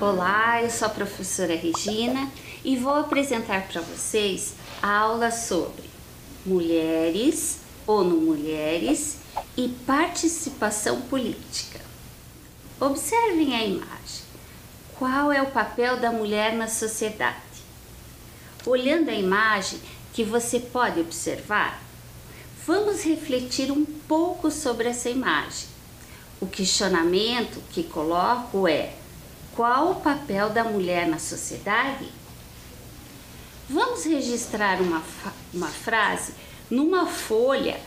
Olá, eu sou a professora Regina e vou apresentar para vocês a aula sobre mulheres, ONU Mulheres e participação política. Observem a imagem. Qual é o papel da mulher na sociedade? Olhando a imagem que você pode observar, vamos refletir um pouco sobre essa imagem. O questionamento que coloco é: qual o papel da mulher na sociedade? Vamos registrar uma frase numa folha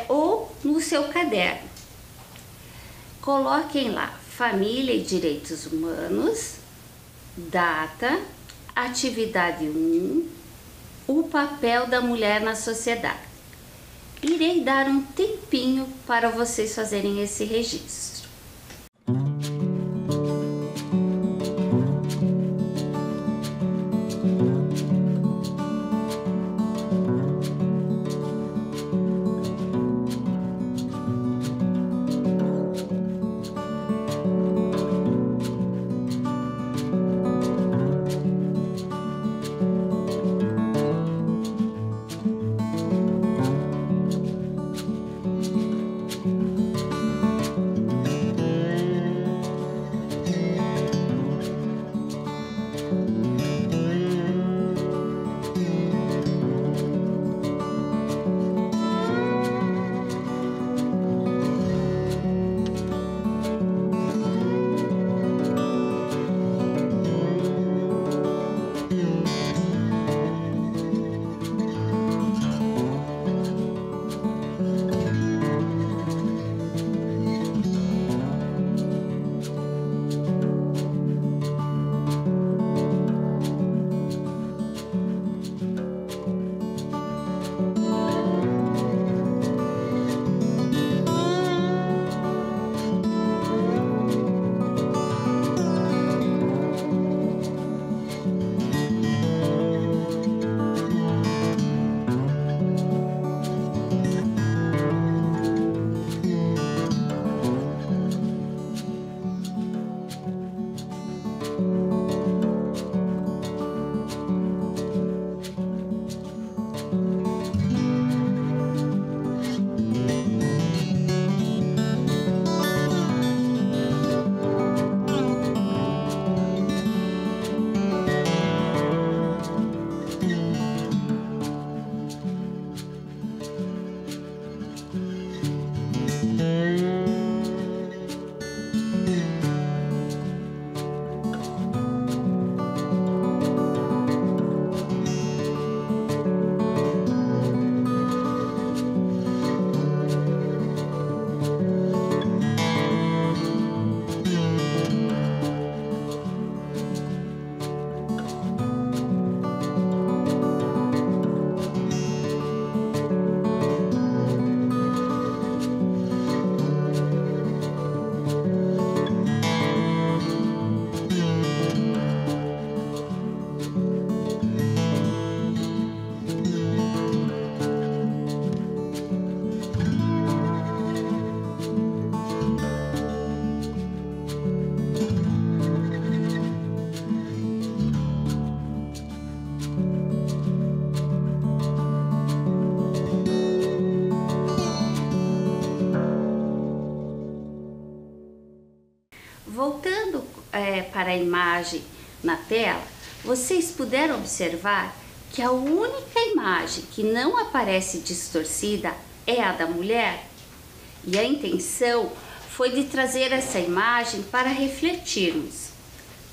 ou no seu caderno. Coloquem lá: família e direitos humanos, data, atividade 1, o papel da mulher na sociedade. Irei dar um tempinho para vocês fazerem esse registro. Voltando para a imagem na tela, vocês puderam observar que a única imagem que não aparece distorcida é a da mulher? E a intenção foi de trazer essa imagem para refletirmos.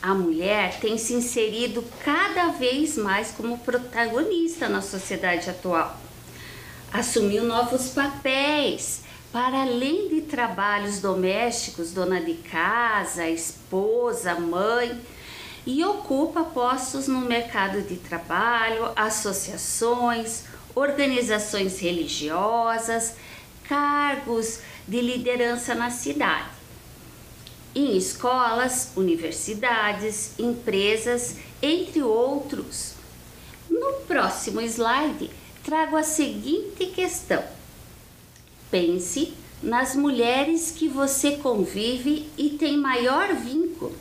A mulher tem se inserido cada vez mais como protagonista na sociedade atual. Assumiu novos papéis, para além de trabalhos domésticos, dona de casa, esposa, mãe, e ocupa postos no mercado de trabalho, associações, organizações religiosas, cargos de liderança na cidade, em escolas, universidades, empresas, entre outros. No próximo slide, trago a seguinte questão. Pense nas mulheres que você convive e tem maior vínculo.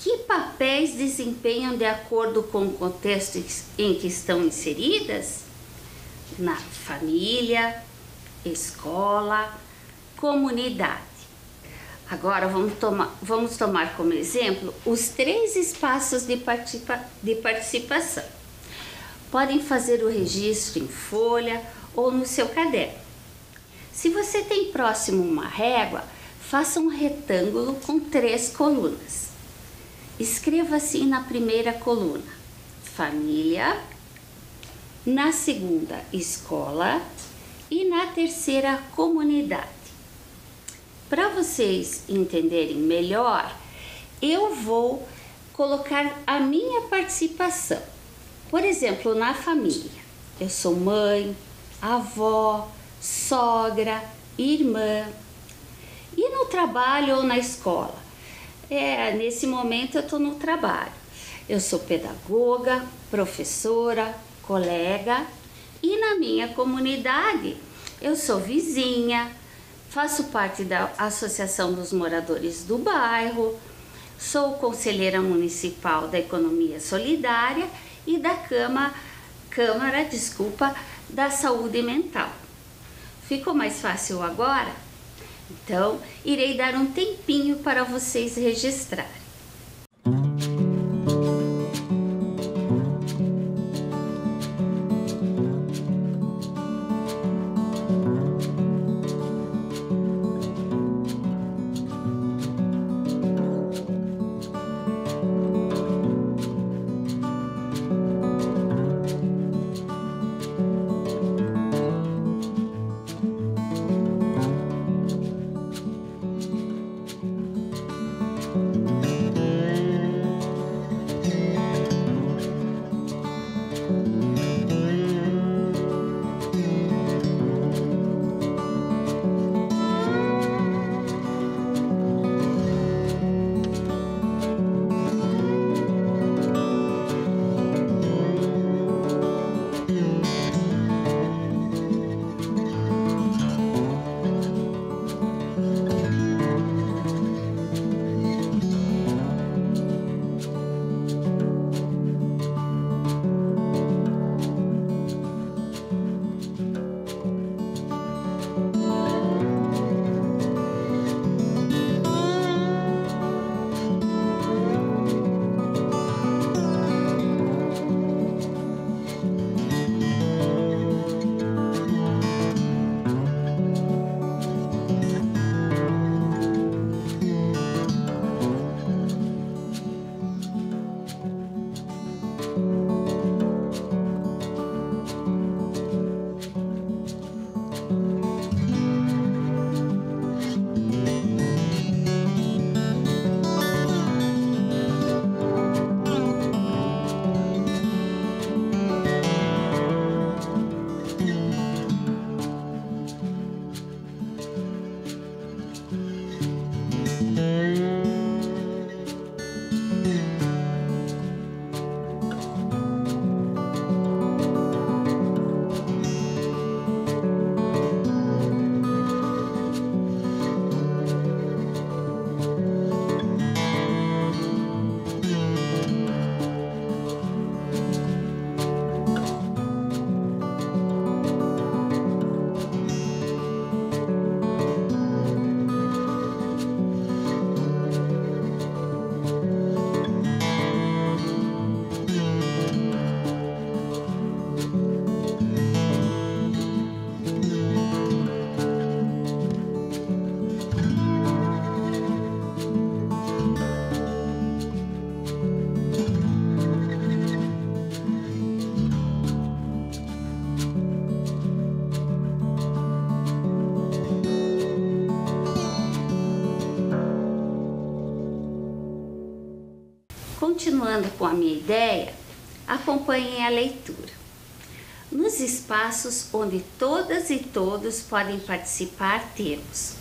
que papéis desempenham de acordo com o contexto em que estão inseridas? Na família, escola, comunidade. Agora vamos tomar como exemplo os 3 espaços de participação. Podem fazer o registro em folha ou no seu caderno. Se você tem próximo uma régua, faça um retângulo com 3 colunas. Escreva assim na primeira coluna: família, na segunda, escola e na terceira, comunidade. Para vocês entenderem melhor, eu vou colocar a minha participação. Por exemplo, na família, eu sou mãe, avó, sogra, irmã. E no trabalho ou na escola? Nesse momento eu estou no trabalho. Eu sou pedagoga, professora, colega, e na minha comunidade eu sou vizinha, faço parte da Associação dos Moradores do Bairro, sou conselheira municipal da Economia Solidária e da Câmara da Saúde Mental. Ficou mais fácil agora? Então, irei dar um tempinho para vocês registrarem. Continuando com a minha ideia, acompanhem a leitura. Nos espaços onde todas e todos podem participar temos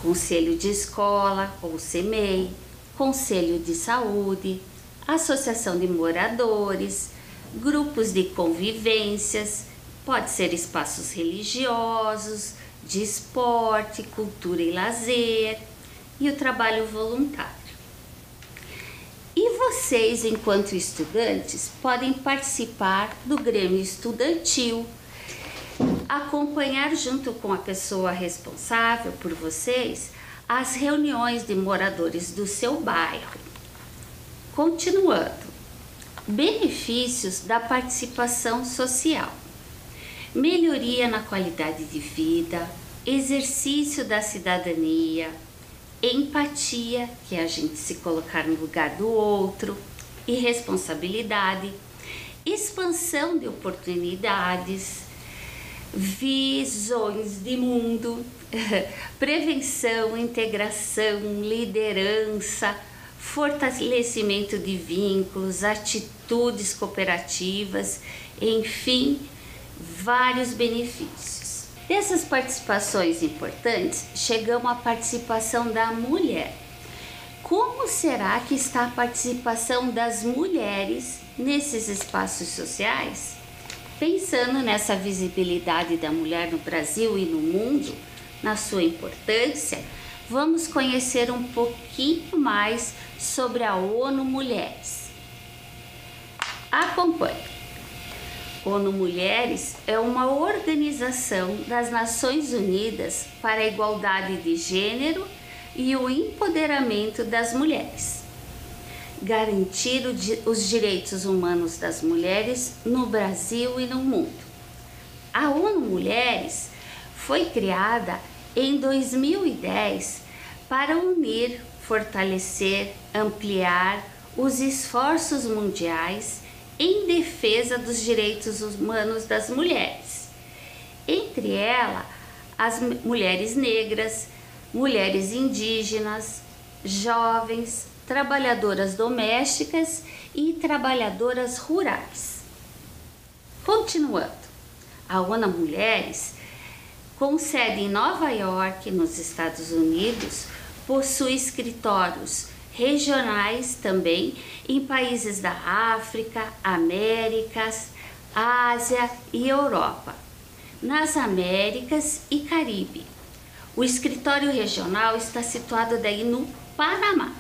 Conselho de Escola ou CEMEI, Conselho de Saúde, Associação de Moradores, grupos de convivências, pode ser espaços religiosos, de esporte, cultura e lazer e o trabalho voluntário. vocês, enquanto estudantes, podem participar do Grêmio Estudantil, acompanhar junto com a pessoa responsável por vocês as reuniões de moradores do seu bairro. Continuando, benefícios da participação social: melhoria na qualidade de vida, exercício da cidadania, empatia, que é a gente se colocar no lugar do outro, e responsabilidade, expansão de oportunidades, visões de mundo, prevenção, integração, liderança, fortalecimento de vínculos, atitudes cooperativas, enfim, vários benefícios. Dessas participações importantes, chegamos à participação da mulher. Como será que está a participação das mulheres nesses espaços sociais? Pensando nessa visibilidade da mulher no Brasil e no mundo, na sua importância, vamos conhecer um pouquinho mais sobre a ONU Mulheres. Acompanhe. ONU Mulheres é uma organização das Nações Unidas para a igualdade de gênero e o empoderamento das mulheres. Garantir os direitos humanos das mulheres no Brasil e no mundo. A ONU Mulheres foi criada em 2010 para unir, fortalecer, ampliar os esforços mundiais em defesa dos direitos humanos das mulheres, entre elas as mulheres negras, mulheres indígenas, jovens, trabalhadoras domésticas e trabalhadoras rurais. Continuando, a ONU Mulheres, com sede em Nova York, nos Estados Unidos, possui escritórios regionais também em países da África, Américas, Ásia e Europa, nas Américas e Caribe. O escritório regional está situado daí no Panamá.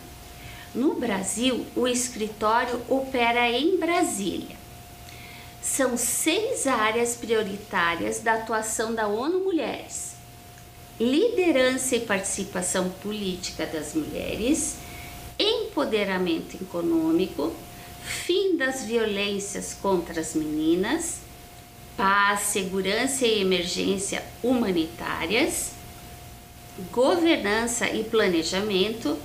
No Brasil, o escritório opera em Brasília. São 6 áreas prioritárias da atuação da ONU Mulheres: liderança e participação política das mulheres, empoderamento econômico, fim das violências contra as meninas, paz, segurança e emergência humanitárias, governança e planejamento,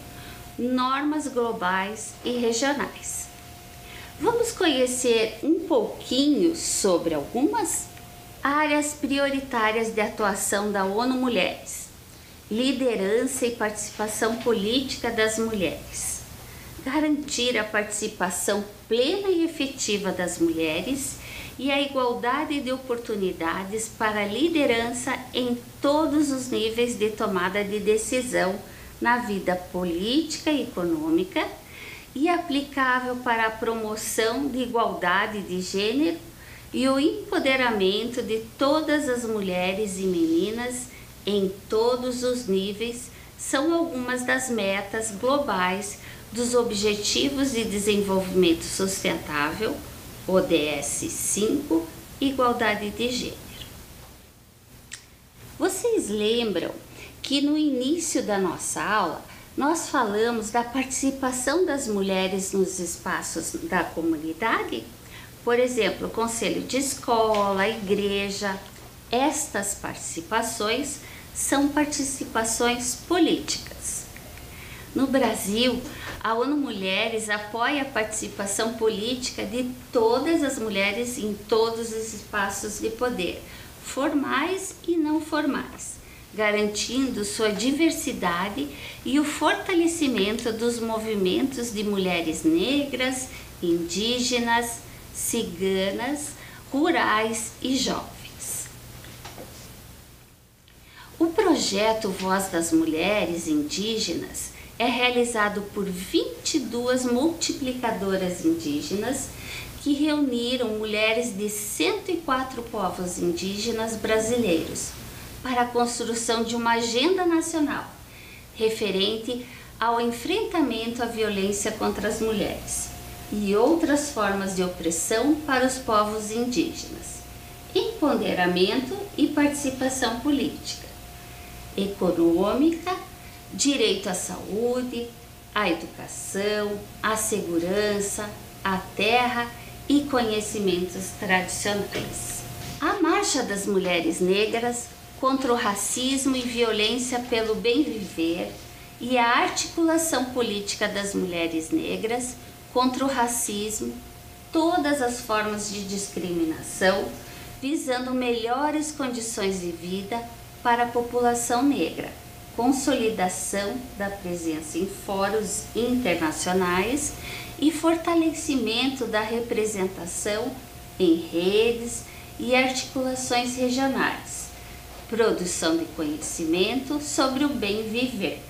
normas globais e regionais. Vamos conhecer um pouquinho sobre algumas áreas prioritárias de atuação da ONU Mulheres. Liderança e participação política das mulheres. Garantir a participação plena e efetiva das mulheres e a igualdade de oportunidades para a liderança em todos os níveis de tomada de decisão na vida política e econômica, e aplicável para a promoção de igualdade de gênero e o empoderamento de todas as mulheres e meninas em todos os níveis, são algumas das metas globais dos Objetivos de Desenvolvimento Sustentável, ODS 5, Igualdade de Gênero. Vocês lembram que no início da nossa aula nós falamos da participação das mulheres nos espaços da comunidade? Por exemplo, o conselho de escola, a igreja. Estas participações são participações políticas. No Brasil, a ONU Mulheres apoia a participação política de todas as mulheres em todos os espaços de poder, formais e não formais, garantindo sua diversidade e o fortalecimento dos movimentos de mulheres negras, indígenas, ciganas, rurais e jovens. O projeto Voz das Mulheres Indígenas é realizado por 22 multiplicadoras indígenas que reuniram mulheres de 104 povos indígenas brasileiros para a construção de uma agenda nacional referente ao enfrentamento à violência contra as mulheres e outras formas de opressão para os povos indígenas, empoderamento e participação política, econômica, direito à saúde, à educação, à segurança, à terra e conhecimentos tradicionais. A Marcha das Mulheres Negras contra o racismo e violência pelo bem viver e a articulação política das mulheres negras contra o racismo, todas as formas de discriminação, visando melhores condições de vida para a população negra, consolidação da presença em fóruns internacionais e fortalecimento da representação em redes e articulações regionais, produção de conhecimento sobre o bem viver.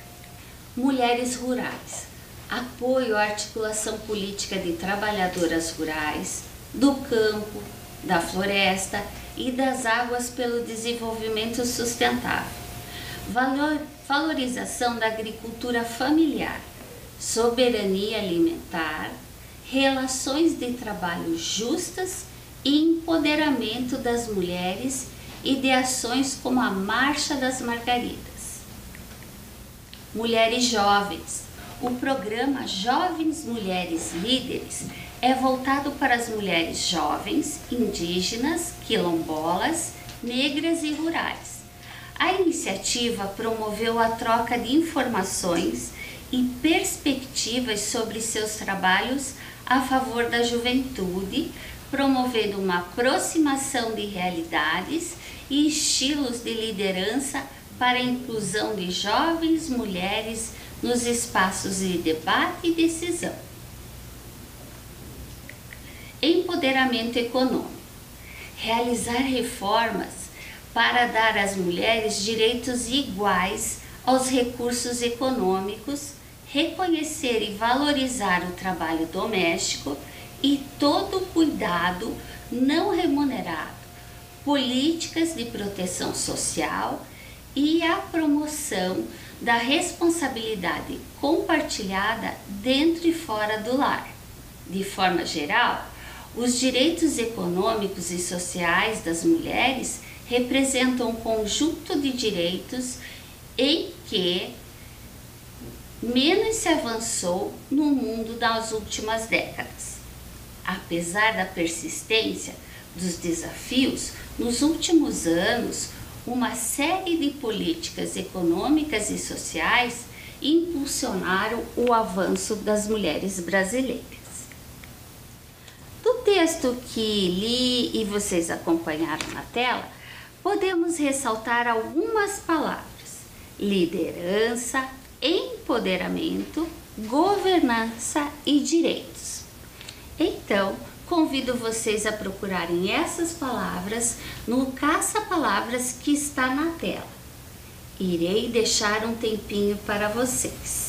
Mulheres rurais, apoio à articulação política de trabalhadoras rurais, do campo, da floresta e das águas pelo desenvolvimento sustentável. Valorização da agricultura familiar, soberania alimentar, relações de trabalho justas e empoderamento das mulheres e de ações como a Marcha das Margaridas. Mulheres jovens. O programa Jovens Mulheres Líderes é voltado para as mulheres jovens, indígenas, quilombolas, negras e rurais. A iniciativa promoveu a troca de informações e perspectivas sobre seus trabalhos a favor da juventude, promovendo uma aproximação de realidades e estilos de liderança para a inclusão de jovens mulheres nos espaços de debate e decisão. Empoderamento econômico. Realizar reformas para dar às mulheres direitos iguais aos recursos econômicos, reconhecer e valorizar o trabalho doméstico e todo o cuidado não remunerado, políticas de proteção social e a promoção da responsabilidade compartilhada dentro e fora do lar. De forma geral, os direitos econômicos e sociais das mulheres representam um conjunto de direitos em que menos se avançou no mundo nas últimas décadas. Apesar da persistência dos desafios, nos últimos anos, uma série de políticas econômicas e sociais impulsionaram o avanço das mulheres brasileiras. Do texto que li e vocês acompanharam na tela, podemos ressaltar algumas palavras: liderança, empoderamento, governança e direitos. Então, convido vocês a procurarem essas palavras no caça-palavras que está na tela. Irei deixar um tempinho para vocês.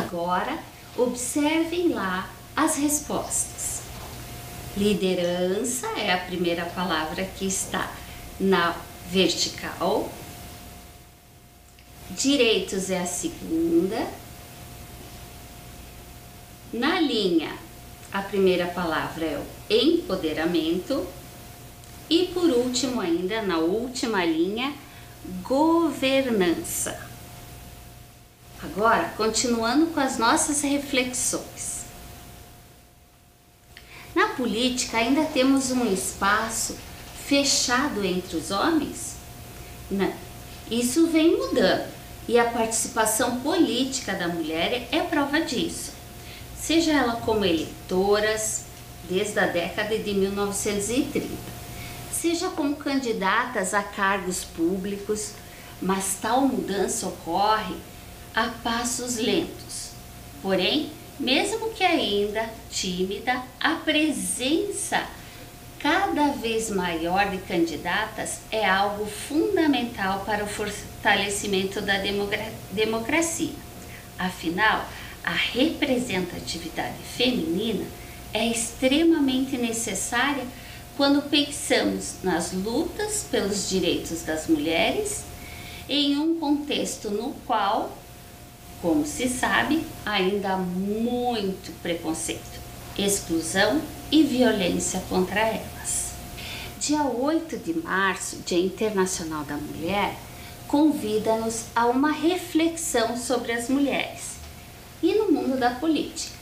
Agora, observem lá as respostas. Liderança é a primeira palavra que está na vertical. Direitos é a segunda. Na linha, a primeira palavra é o empoderamento. E por último ainda, na última linha, governança. Agora, continuando com as nossas reflexões. Na política ainda temos um espaço fechado entre os homens? Não. Isso vem mudando e a participação política da mulher é prova disso. Seja ela como eleitoras, desde a década de 1930, seja como candidatas a cargos públicos, mas tal mudança ocorre a passos lentos. Porém, mesmo que ainda tímida, a presença cada vez maior de candidatas é algo fundamental para o fortalecimento da democracia. Afinal, a representatividade feminina é extremamente necessária quando pensamos nas lutas pelos direitos das mulheres em um contexto no qual, como se sabe, ainda há muito preconceito, exclusão e violência contra elas. Dia 8 de março, Dia Internacional da Mulher, convida-nos a uma reflexão sobre as mulheres e no mundo da política.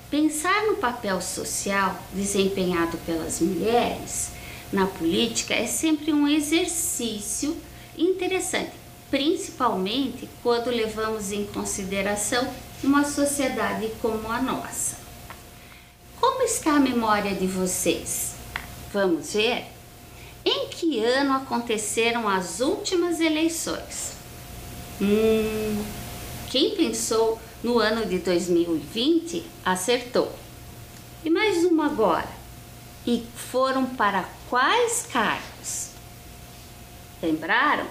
Pensar no papel social desempenhado pelas mulheres na política é sempre um exercício interessante, principalmente quando levamos em consideração uma sociedade como a nossa. Como está a memória de vocês? Vamos ver? Em que ano aconteceram as últimas eleições? Quem pensou no ano de 2020 acertou. E mais uma agora. E foram para quais cargos? Lembraram?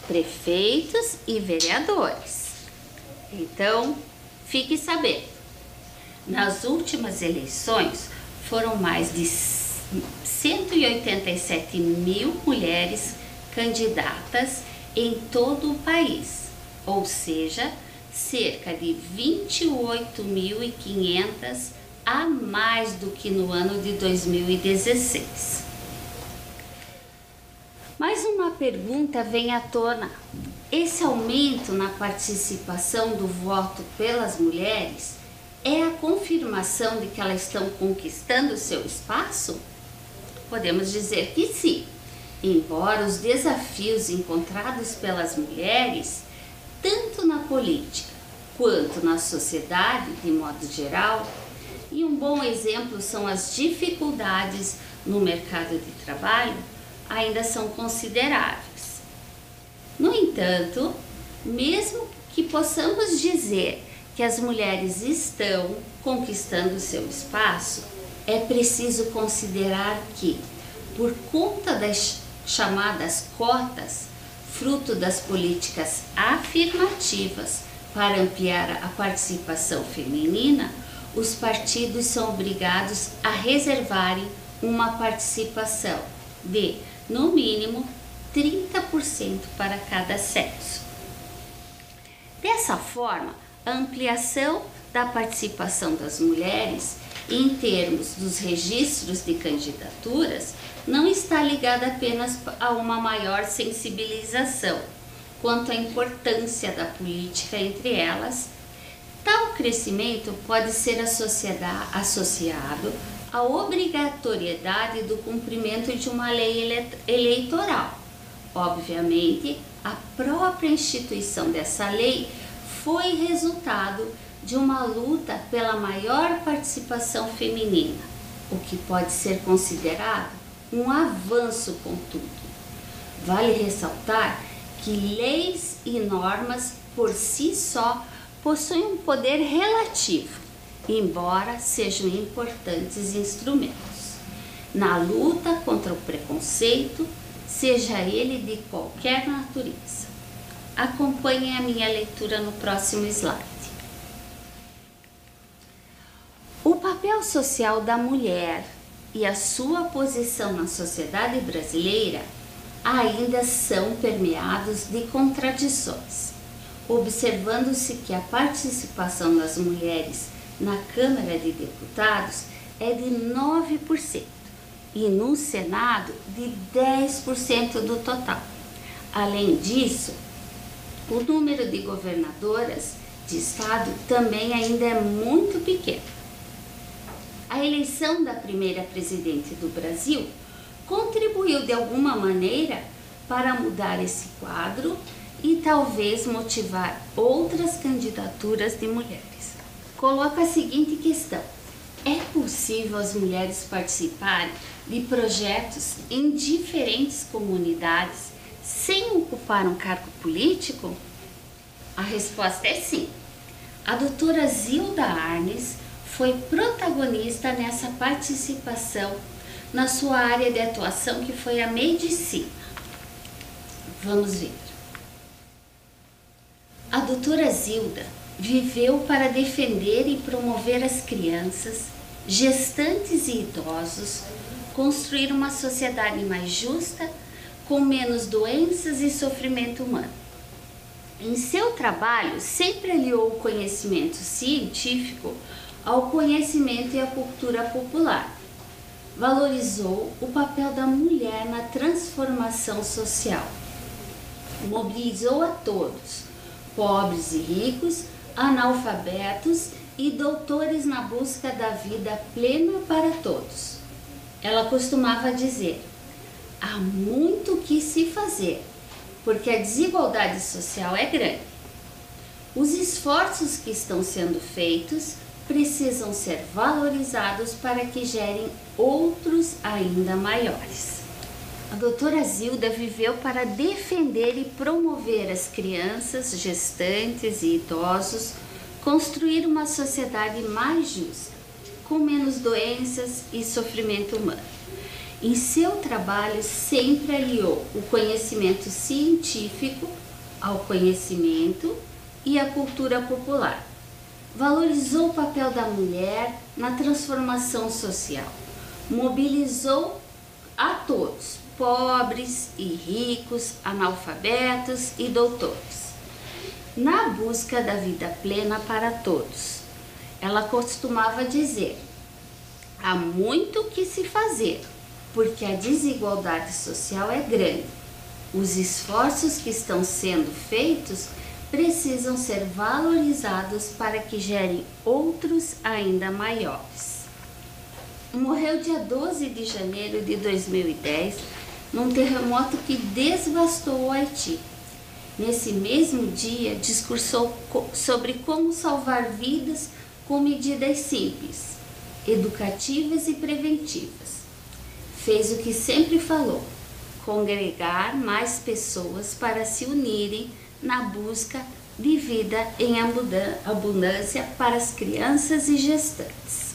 Prefeitos e vereadores. Então, fique sabendo. Nas últimas eleições, foram mais de 187 mil mulheres candidatas em todo o país, ou seja, cerca de 28.500 a mais do que no ano de 2016. Mais uma pergunta vem à tona. Esse aumento na participação do voto pelas mulheres é a confirmação de que elas estão conquistando seu espaço? Podemos dizer que sim, embora os desafios encontrados pelas mulheres, tanto na política quanto na sociedade de modo geral, e um bom exemplo são as dificuldades no mercado de trabalho, ainda são consideráveis. No entanto, mesmo que possamos dizer que as mulheres estão conquistando seu espaço, é preciso considerar que, por conta das chamadas cotas, fruto das políticas afirmativas para ampliar a participação feminina, os partidos são obrigados a reservarem uma participação de, no mínimo, 30% para cada sexo. Dessa forma, a ampliação da participação das mulheres em termos dos registros de candidaturas não está ligada apenas a uma maior sensibilização quanto à importância da política entre elas. Tal crescimento pode ser associado à obrigatoriedade do cumprimento de uma lei eleitoral. Obviamente, a própria instituição dessa lei foi resultado de uma luta pela maior participação feminina, o que pode ser considerado um avanço, contudo. Vale ressaltar que leis e normas por si só possuem um poder relativo, embora sejam importantes instrumentos na luta contra o preconceito, seja ele de qualquer natureza. Acompanhem a minha leitura no próximo slide. papel social da mulher e a sua posição na sociedade brasileira ainda são permeados de contradições, observando-se que a participação das mulheres na Câmara de Deputados é de 9% e no Senado de 10% do total. Além disso, o número de governadoras de estado também ainda é muito pequeno. A eleição da primeira presidente do Brasil contribuiu de alguma maneira para mudar esse quadro e talvez motivar outras candidaturas de mulheres. Coloca a seguinte questão: é possível as mulheres participarem de projetos em diferentes comunidades sem ocupar um cargo político? A resposta é sim. A doutora Zilda Arnes foi protagonista nessa participação na sua área de atuação, que foi a medicina. Vamos ver. A doutora Zilda viveu para defender e promover as crianças, gestantes e idosos, construir uma sociedade mais justa, com menos doenças e sofrimento humano. Em seu trabalho, sempre aliou o conhecimento científico ao conhecimento e à cultura popular. Valorizou o papel da mulher na transformação social. Mobilizou a todos, pobres e ricos, analfabetos e doutores, na busca da vida plena para todos. Ela costumava dizer: há muito que se fazer, porque a desigualdade social é grande. Os esforços que estão sendo feitos precisam ser valorizados para que gerem outros ainda maiores. A doutora Zilda viveu para defender e promover as crianças, gestantes e idosos, construir uma sociedade mais justa, com menos doenças e sofrimento humano. Em seu trabalho, sempre aliou o conhecimento científico ao conhecimento e à cultura popular. Valorizou o papel da mulher na transformação social. Mobilizou a todos, pobres e ricos, analfabetos e doutores, na busca da vida plena para todos. Ela costumava dizer: há muito que se fazer, porque a desigualdade social é grande. Os esforços que estão sendo feitos precisam ser valorizados para que gerem outros ainda maiores. Morreu dia 12 de janeiro de 2010, num terremoto que devastou o Haiti. Nesse mesmo dia, discursou sobre como salvar vidas com medidas simples, educativas e preventivas. Fez o que sempre falou: congregar mais pessoas para se unirem na busca de vida em abundância para as crianças e gestantes.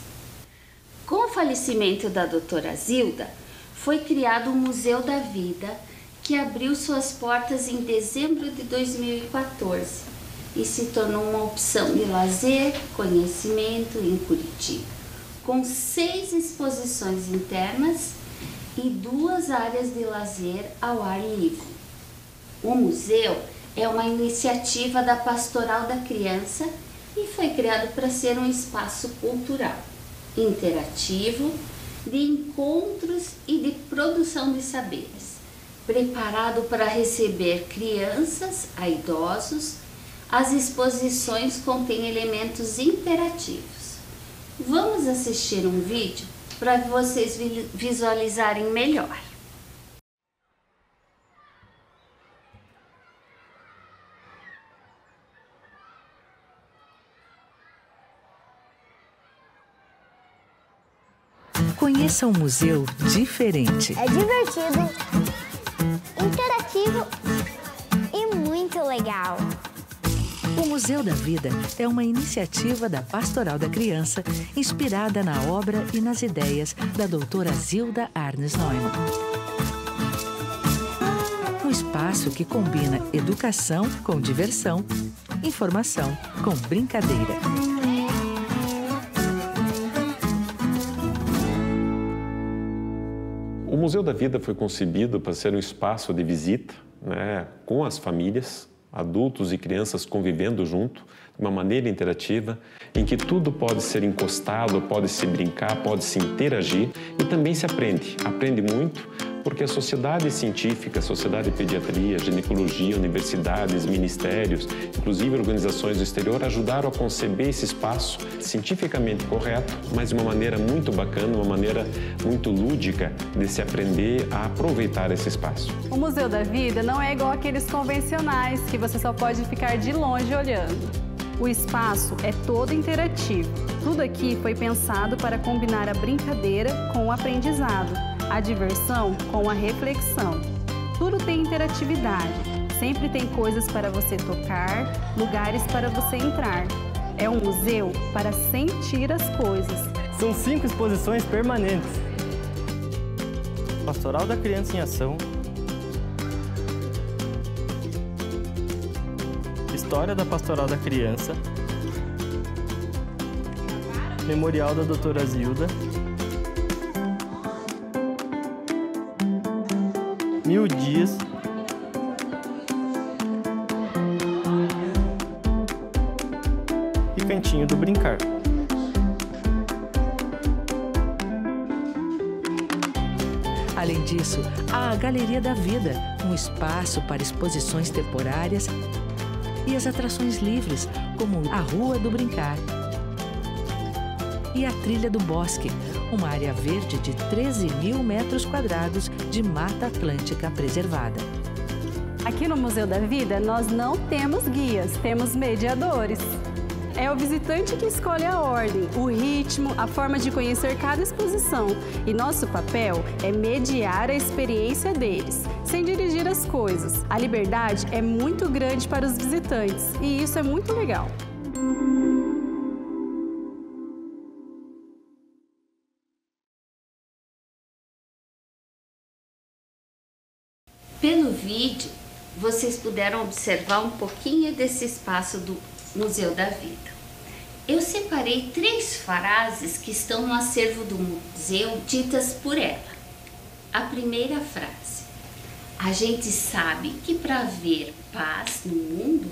Com o falecimento da doutora Zilda, foi criado o Museu da Vida, que abriu suas portas em dezembro de 2014 e se tornou uma opção de lazer, conhecimento em Curitiba, com 6 exposições internas e 2 áreas de lazer ao ar livre. O museu é uma iniciativa da Pastoral da Criança e foi criado para ser um espaço cultural, interativo, de encontros e de produção de saberes, preparado para receber crianças a idosos. As exposições contêm elementos interativos. Vamos assistir um vídeo para vocês visualizarem melhor. Conheça um museu diferente. É divertido, interativo e muito legal. O Museu da Vida é uma iniciativa da Pastoral da Criança, inspirada na obra e nas ideias da doutora Zilda Arnes Neumann. Um espaço que combina educação com diversão, informação com brincadeira. O Museu da Vida foi concebido para ser um espaço de visita, né, com as famílias, adultos e crianças convivendo junto, de uma maneira interativa, em que tudo pode ser encostado, pode se brincar, pode se interagir e também se aprende. Aprende muito porque a sociedade científica, a sociedade de pediatria, ginecologia, universidades, ministérios, inclusive organizações do exterior, ajudaram a conceber esse espaço cientificamente correto, mas de uma maneira muito bacana, uma maneira muito lúdica de se aprender a aproveitar esse espaço. O Museu da Vida não é igual aqueles convencionais que você só pode ficar de longe olhando. O espaço é todo interativo. Tudo aqui foi pensado para combinar a brincadeira com o aprendizado, a diversão com a reflexão. Tudo tem interatividade. Sempre tem coisas para você tocar, lugares para você entrar. É um museu para sentir as coisas. São 5 exposições permanentes. Pastoral da Criança em Ação, História da Pastoral da Criança, Memorial da Doutora Zilda, 1000 dias, e Cantinho do Brincar. Além disso, há a Galeria da Vida, um espaço para exposições temporárias e as atrações livres, como a Rua do Brincar. E a Trilha do Bosque, uma área verde de 13.000 metros quadrados de Mata Atlântica preservada. Aqui no Museu da Vida, nós não temos guias, temos mediadores. É o visitante que escolhe a ordem, o ritmo, a forma de conhecer cada exposição. E nosso papel é mediar a experiência deles, sem dirigir as coisas. A liberdade é muito grande para os visitantes e isso é muito legal. Pelo vídeo, vocês puderam observar um pouquinho desse espaço do Museu da Vida. Eu separei 3 frases que estão no acervo do museu ditas por ela. A primeira frase: a gente sabe que para haver paz no mundo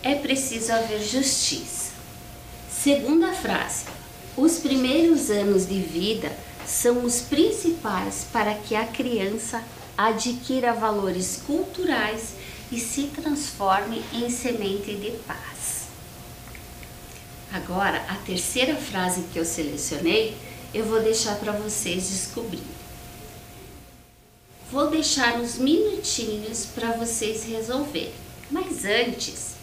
é preciso haver justiça. Segunda frase: os primeiros anos de vida são os principais para que a criança adquira valores culturais e se transforme em semente de paz. Agora, a terceira frase que eu selecionei, eu vou deixar para vocês descobrirem. Vou deixar uns minutinhos para vocês resolverem, mas antes,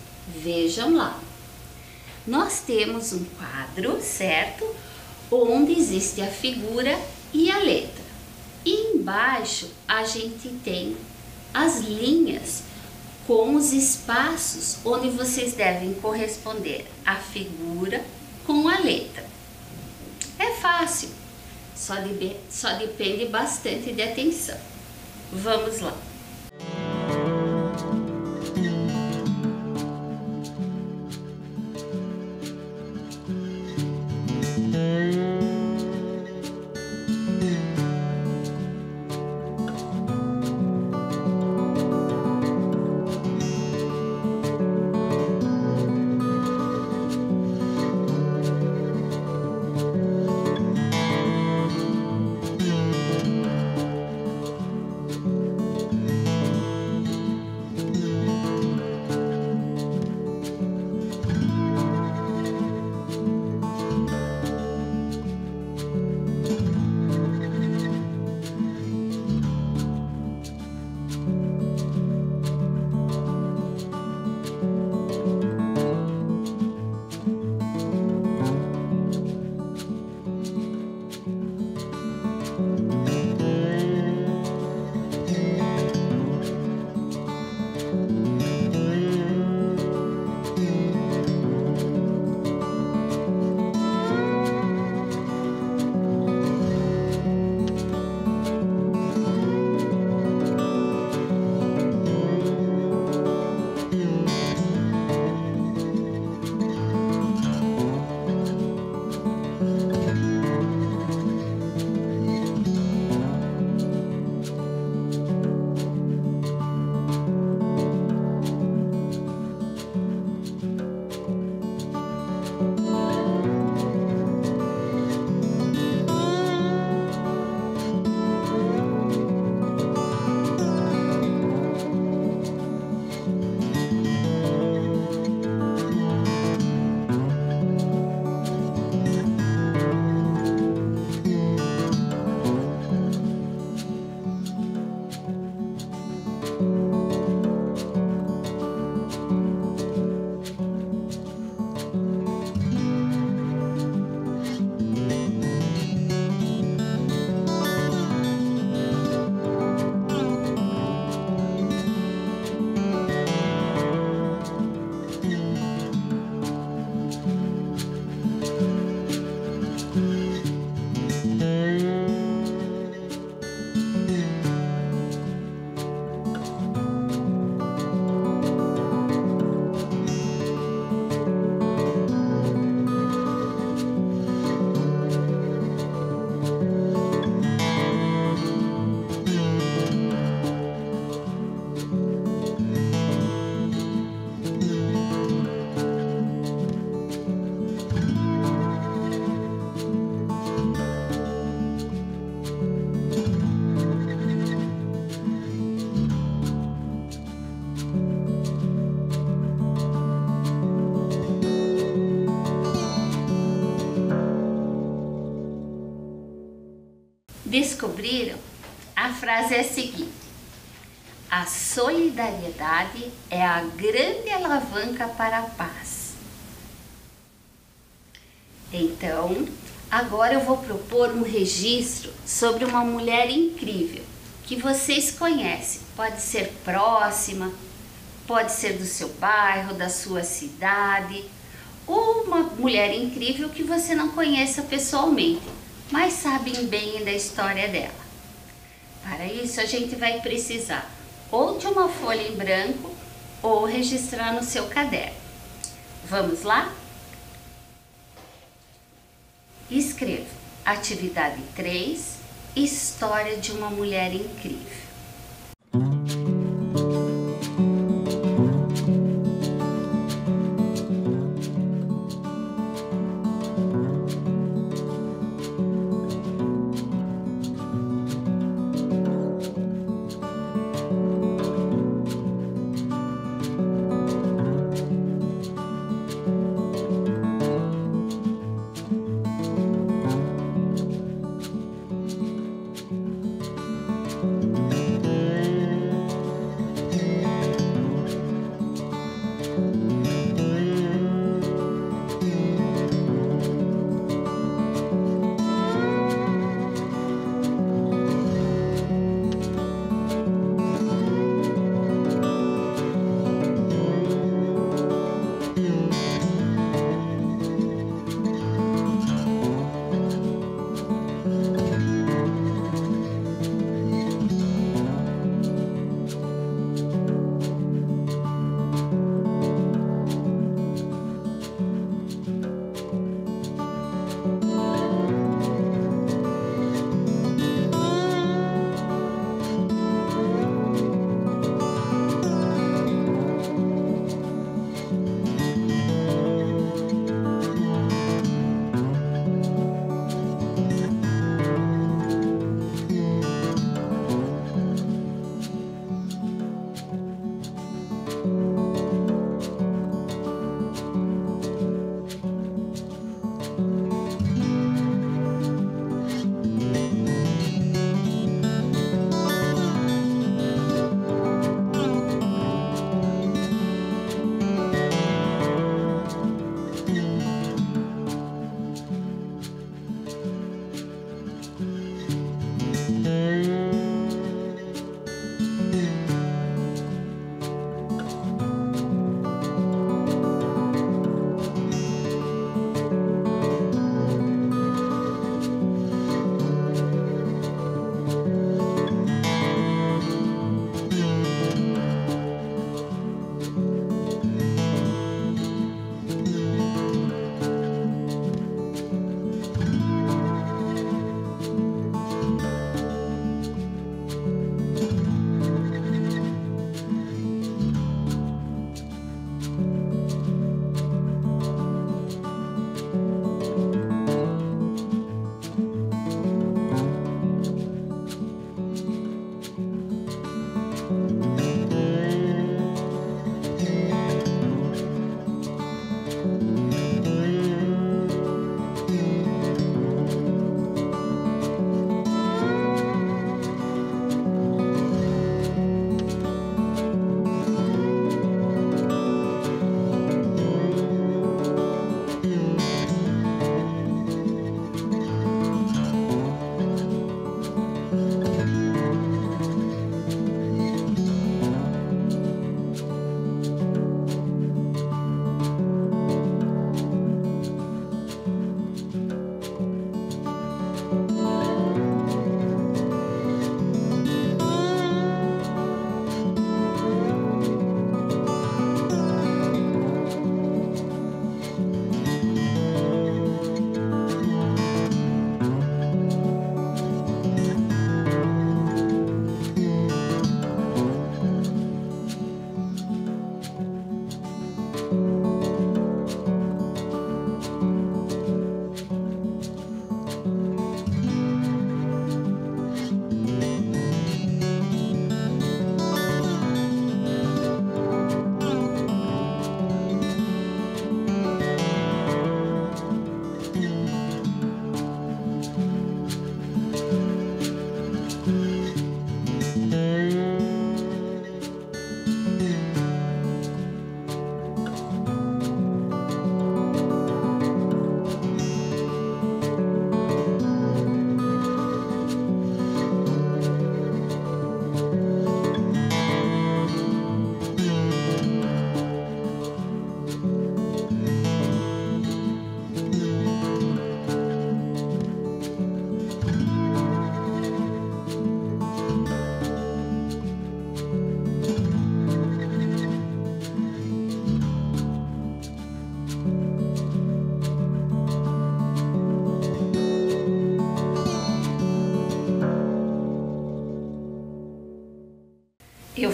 vejam lá. Nós temos um quadro, certo? Onde existe a figura e a letra. E embaixo a gente tem as linhas com os espaços onde vocês devem corresponder a figura com a letra. É fácil, só depende bastante de atenção. Vamos lá. descobriram, a frase é a seguinte: a solidariedade é a grande alavanca para a paz. Então, agora eu vou propor um registro sobre uma mulher incrível que vocês conhecem. Pode ser próxima, pode ser do seu bairro, da sua cidade, ou uma mulher incrível que você não conheça pessoalmente, mas sabem bem da história dela. Para isso, a gente vai precisar ou de uma folha em branco ou registrar no seu caderno. Vamos lá? Escreva atividade 3, história de uma mulher incrível.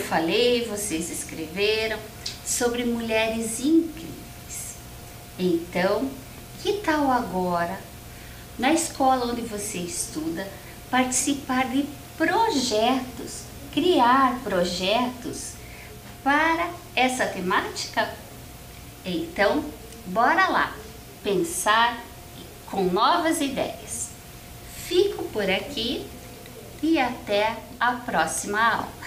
falei, vocês escreveram sobre mulheres incríveis. Então, que tal agora, na escola onde você estuda, participar de projetos, criar projetos para essa temática? Então, bora lá pensar com novas ideias. Fico por aqui e até a próxima aula.